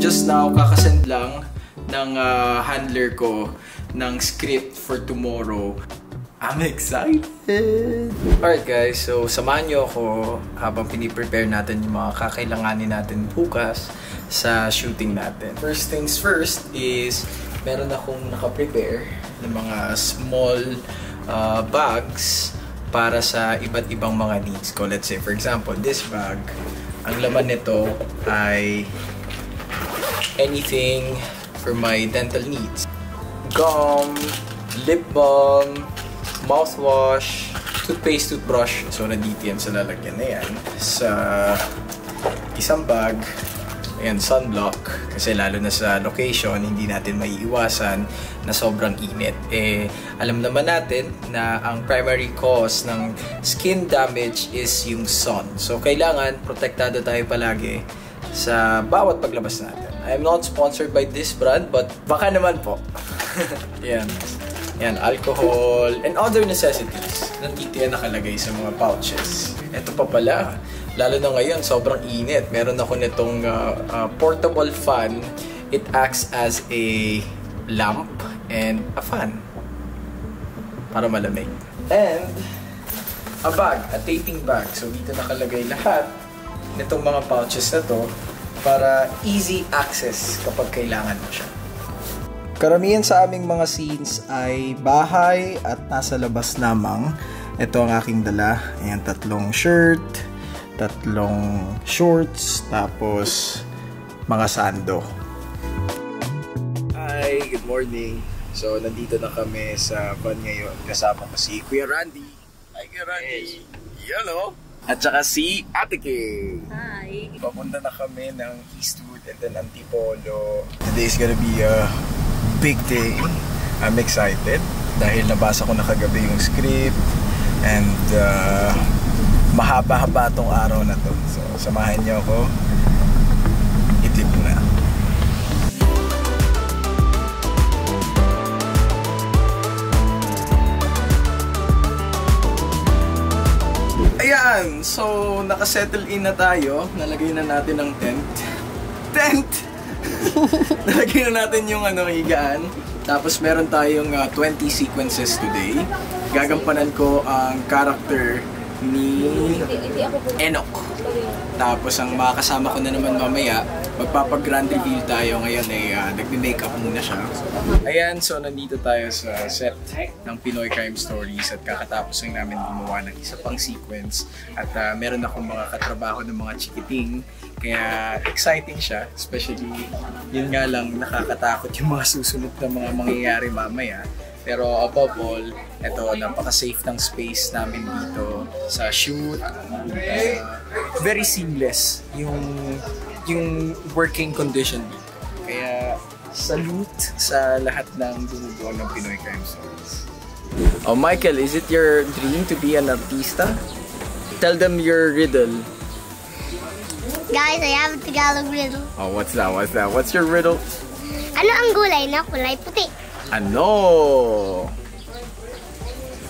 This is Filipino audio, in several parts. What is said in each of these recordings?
just now, kakasend lang ng handler ko ng script for tomorrow. I'm excited! Alright guys, so samahan nyo ako habang piniprepare natin yung mga kakailanganin natin bukas sa shooting natin. First things first is meron akong nakaprepare ng mga small bags para sa iba't ibang mga needs ko. Let's say, for example, this bag, ang laman nito ay anything for my dental needs. Gum, lip balm, mouthwash, toothpaste, toothbrush. So, nandito yan sa lalagyan na yan. Sa isang bag, ayan, sunblock. Kasi lalo na sa location, hindi natin maiiwasan na sobrang init. Alam naman natin na ang primary cause ng skin damage is yung sun. So, kailangan protektado tayo palagi sa bawat paglabas natin. I'm not sponsored by this brand, but baka naman po. Yan. Yan, alcohol and other necessities. Nandito yan nakalagay sa mga pouches. Ito pa pala, lalo na ngayon, sobrang init. Meron ako nitong portable fan. It acts as a lamp and a fan para malamig. And a bag, a taping bag. So dito nakalagay lahat nitong mga pouches na to para easy access kapag kailangan mo siya. Karamihan sa aming mga scenes ay bahay at nasa labas lamang. Ito ang aking dala. Ayan, 3 shirt, 3 shorts, tapos mga sando. Hi, good morning. So, nandito na kami sa van ngayon. Kasama ko si Kuya Randy. Hi, Kuya Randy. Hello. At saka si Ate Kay. Hi. Papunta na kami ng Eastwood and then Antipolo. Today is gonna be a big day. I'm excited dahil nabasa ko na kagabi yung script and mahaba-haba tong araw na to. So, samahan niyo ako. Itip na. Ayan! So, nakasettle in na tayo. Nalagay na natin ang tent. Nalagyan na natin yung higaan. Tapos meron tayong 20 sequences today. Gagampanan ko ang character ni Enoch. Tapos ang makakasama ko na naman mamaya, magpapag-grand reveal tayo. Ngayon ay nagme-makeup muna siya. Ayan, so nandito tayo sa set ng Pinoy Crime Stories at kakatapos lang namin gumawa ng isa pang sequence. At meron akong mga katrabaho ng mga chikiting. Kaya exciting siya, especially yun nga lang nakakatakot yung mga susunod na mga mangyayari mamaya. Pero above all, ito, napaka-safe ng space namin dito sa shoot. Very seamless yung working condition dito. Kaya salute sa lahat ng bumubuo ng Pinoy Crime Stories. Oh, Michael, is it your dream to be an artista? Tell them your riddle. Guys, I have a Tagalog riddle. Oh, what's that? What's that? What's your riddle? Ano ang gulay na kulay puti? Ano?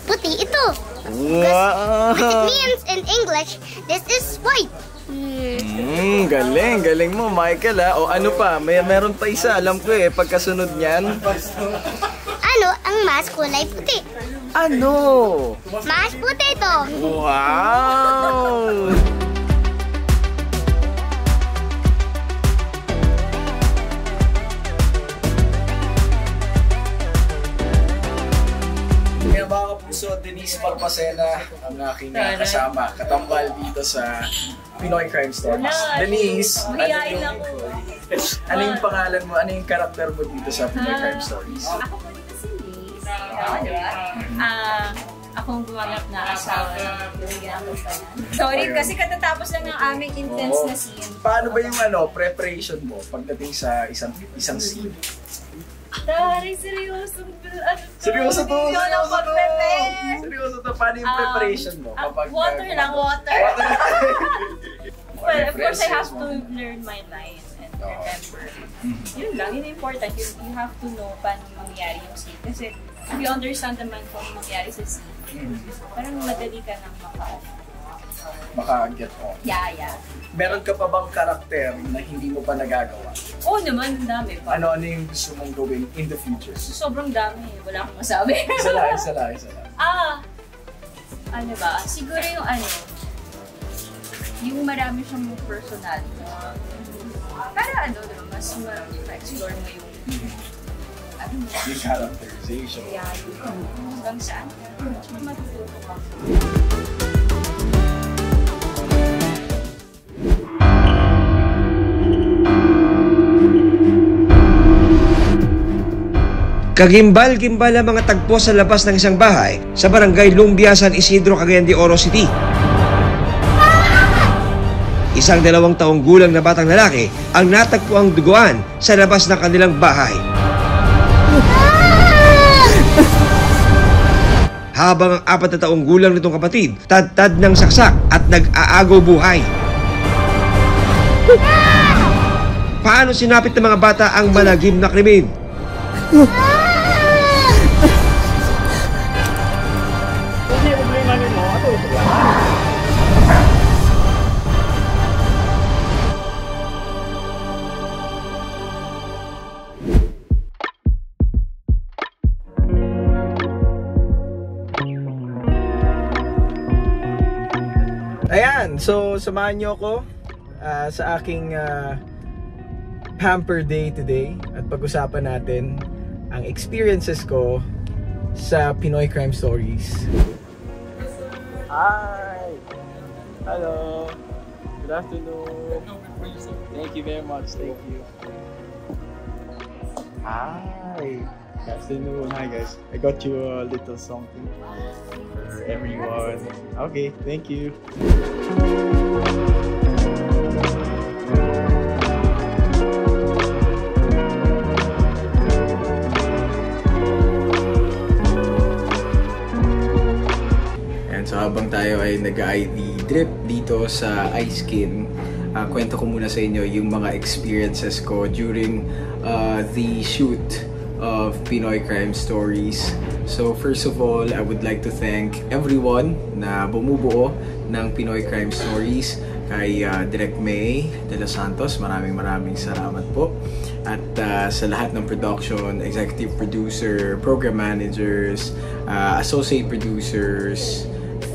Puti ito. Wow! But it means in English, this is white. Galing mo, Michael, ha? O ano pa? Meron pa isa, alam ko pagkasunod niyan. Ano ang mas kulay puti? Ano? Mashed potato. Wow! Kaya mga kapuso, Denise Palpasena ang aking kasama, katambal dito sa Pinoy Crime Stories. Denise, ano yung pangalan mo, ano yung karakter mo dito sa Pinoy Crime Stories? Ako po dito si Liz. Diba? Akong gumanap na asawa ng ginagawa pa yan. Sorry, kasi katatapos lang ng aming intense na scene. Paano ba yung preparation mo pagdating sa isang scene? Dari, seryoso. Seryoso to! Seryoso to! Paano yung preparation mo? Water lang, water. Well, of course, I have to learn my lines and remember. Yun lang, yun important. You have to know paano mangyari yung scene. Kasi if you understand naman kung mangyari sa scene, parang madali ka nang maka-get on. Yeah. Meron ka pa bang karakter na hindi mo pa nagagawa? Oo naman, ang dami pa. Ano yung gusto mong gawin in the future? Sobrang dami. Wala akong masabi. Isa lang. Ano ba? Siguro yung marami siyang personality. Para diba, mas ma-explore mo yung Yung characterization. Yeah, hanggang saan. Matututo ka. Kagimbal-gimbal ang mga tagpo sa labas ng isang bahay sa barangay Lumbia, San Isidro, Cagayan de Oro City. Isang 2 taong gulang na batang lalaki ang natagpo ang duguan sa labas ng kanilang bahay. Habang ang 4 na taong gulang nitong kapatid, tad-tad ng saksak at nag-aagaw buhay. Paano sinapit ng mga bata ang malagim na krimen? Ayan, so samahan nyo ako sa aking pamper day today at pag-usapan natin ang experiences ko sa Pinoy Crime Stories. Hi! Hello! Good afternoon! Thank you very much, thank you. Hi! Good afternoon, hi guys. I got you a little something for everyone. Okay, thank you. So habang tayo ay nag-IV drip dito sa iSkin, kwento ko muna sa inyo yung mga experiences ko during the shoot of Pinoy Crime Stories. So first of all, I would like to thank everyone na bumubuo ng Pinoy Crime Stories. Kay Direk May de los Santos, maraming salamat po. At sa lahat ng production, executive producer, program managers, associate producers,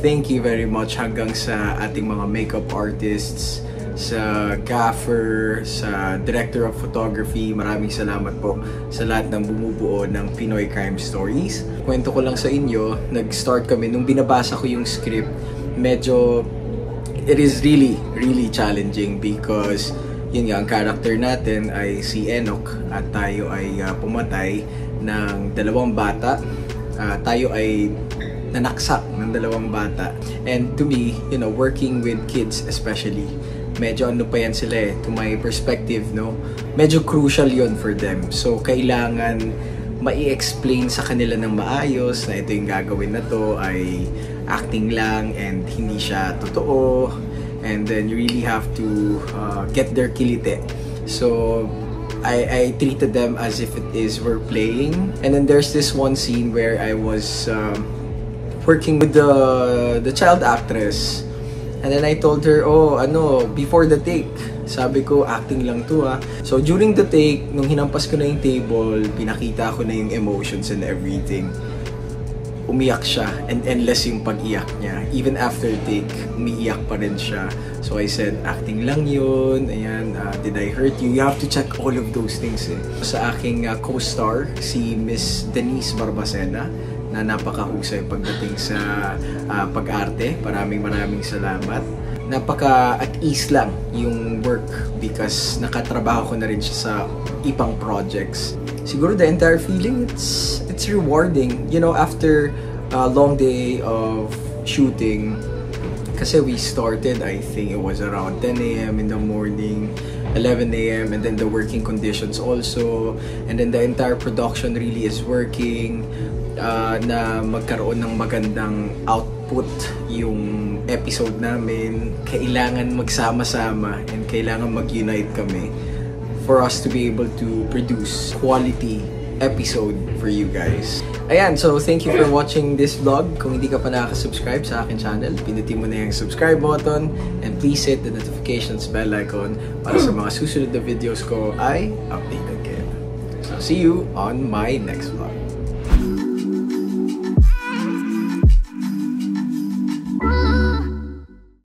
thank you very much hanggang sa ating mga makeup artists, sa gaffer, sa director of photography. Maraming salamat po sa lahat ng bumubuo ng Pinoy Crime Stories. Kwento ko lang sa inyo, nag-start kami nung binabasa ko yung script. Medyo, it is really challenging because yun nga, ang character natin ay si Enoch at tayo ay pumatay ng 2 bata. Tayo ay nanaksak ng 2 bata. And to me, you know, working with kids especially, medyo ano pa yan sila to my perspective, no? Medyo crucial yon for them. So, kailangan mai-explain sa kanila ng maayos na ito yung gagawin na to ay acting lang and hindi siya totoo. And then you really have to get their kilite. So, I treated them as if it is we're playing. And then there's this one scene where I was working with the child actress, and then I told her, before the take, sabi ko, acting lang to ha. So during the take, nung hinampas ko na yung table, pinakita ko na yung emotions and everything, umiyak siya, and endless yung pag-iyak niya. Even after take, umiiyak pa rin siya. So I said, acting lang yun, ayan, did I hurt you? You have to check all of those things eh. Sa aking co-star, si Miss Denise Barbacena, na napakahusay pagdating sa pag-arte. Maraming salamat. Napaka at ease lang yung work because nakatrabaho ko na rin siya sa ibang projects. Siguro the entire feeling, it's rewarding. You know, after a long day of shooting, kasi we started, I think it was around 10 a.m. in the morning, 11 a.m. and then the working conditions also, and then the entire production really is working. Na magkaroon ng magandang output yung episode namin, kailangan magsama-sama and kailangan mag-unite kami for us to be able to produce quality episode for you guys. Ayan, so thank you for watching this vlog. Kung hindi ka pa nakaka-subscribe sa akin channel, pinutin mo na yung subscribe button and please hit the notifications bell icon para sa mga susunod na videos ko ay updated kayo. So see you on my next vlog.